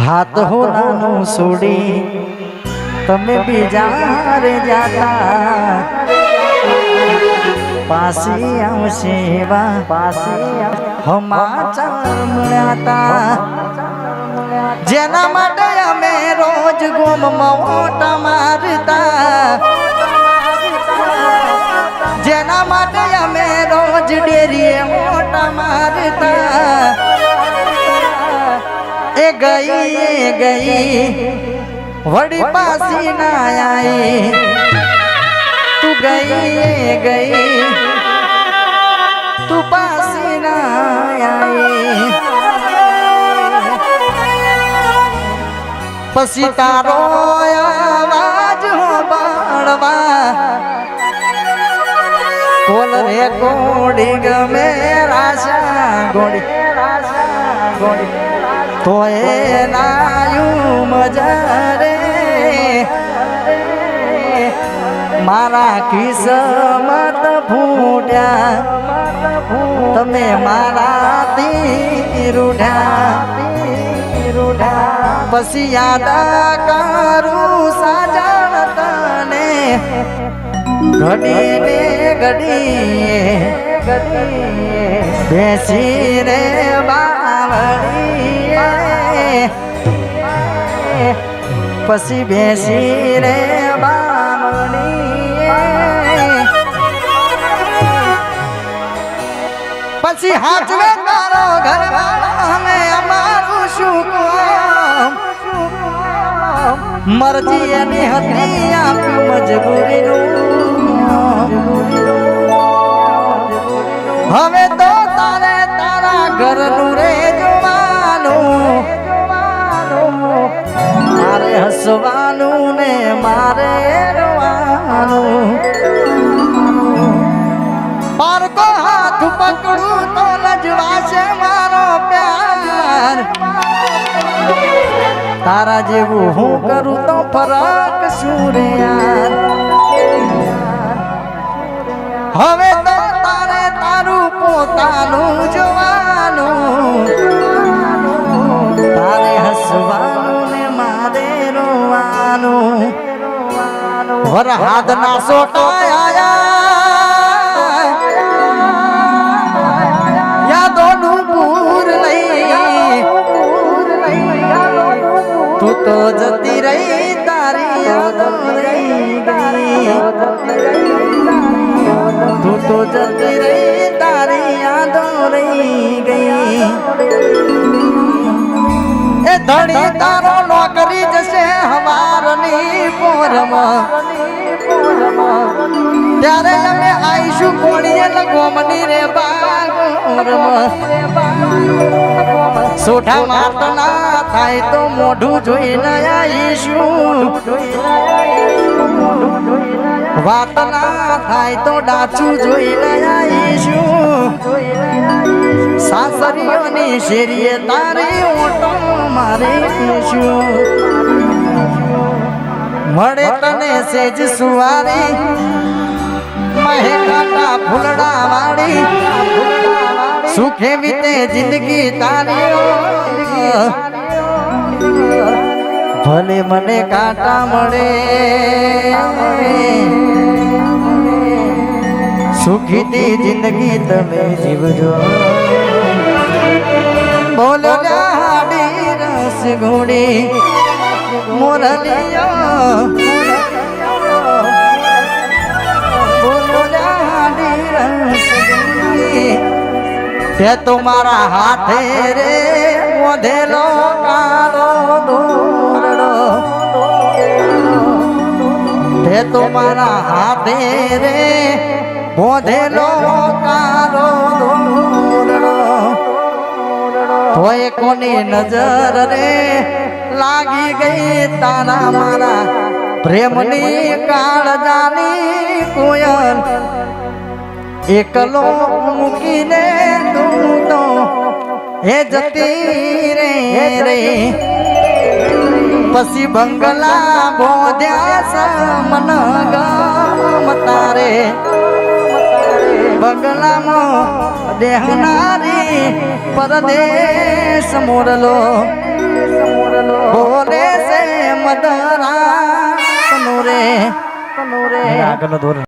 હાથ હોનાનું છોડી તમે બીજા રે જાતા પાસી આવશે સમાચાર મળ્યા જેના માટે અમે રોજ ગોમમાં ઓટા મારતા જેના માટે અમે રોજ ડેરીએ ઓટા મારતા એ ગઈ વડી પાસી ના આઈ તું ગઈ તું પાસી ના આઈ પછી તારો આવાજ હોબળવા કોલ રે કોડી ગમે રાશા ગોડી તો એ નાયું મજા રે મારા કિસ્મત ફૂટ્યા તમે મારાથી રૂઢા પછી યાદ કરું સાજણ તને ઘડી બેસી રે બાવળી પછી બેસી રે બાવળી પછી હાચવે તારો ઘરવાળો અમે અમારું શું કામ મરજી એની હતી આપ્યું મજબૂરીનું હવે તો તારે તારા ઘરનું રે જોવાનું મારે હસવાનું ને મારે રોવાનું પારકો હાથ પકડું તો લજવાશે મારો પ્યાર તારા જેવું હું કરું તો ફરક શું રે યાર હવે તો તારે તારું પોતાનું જોવાનું તારે હસવાનું ને મારે રોવાનું વરહાદ ના સોટાયા યાદોનું પૂર લઈ તું તો જતી રહી તારી યાદો રહી ગઈ તું તો જતી રહી તારી યાદો રહી ગઈ એ ધણી તારો નોકરી જશે હવારની પોરમાં ત્યારે અમે આઈશું કોણીએ લગોમની રે બાગોરમાં સોઠા માત ના થાય તો મોઢું જોઈને આઈશું વાત ના થાય તો ડાચું જોઈને આઈશું સાસરીઓની શેરીએ તારી ઓટો મારીશું મળે તને સેજ સુવારી મહેકાટા ફૂલડા વાળી સુખે વીતે જિંદગી તારી ભલે મને કાંટા મળે સુખીતી જિંદગી તમે જીવજો બોલો હાડી રસ ઘોડી મોરલિયો બોલો હાડી રસ ઘોડી તે તમારા હાથે રે મોધેલો કાળો દોરડો તે તમારા હાથે રે મોધેલો કાળો દોરડો તોય કોની નજર રે લાગી ગઈ તારા મારા પ્રેમની કાળજાની કોયલ એકલો મૂકીને તું તો હે જતી રે પછી બંગલા બોધ્યા મન ગમ તારે બંગલામાં દેહનારી પરદેશ મોરલો યાદ રાખનું રે આગળનો દોર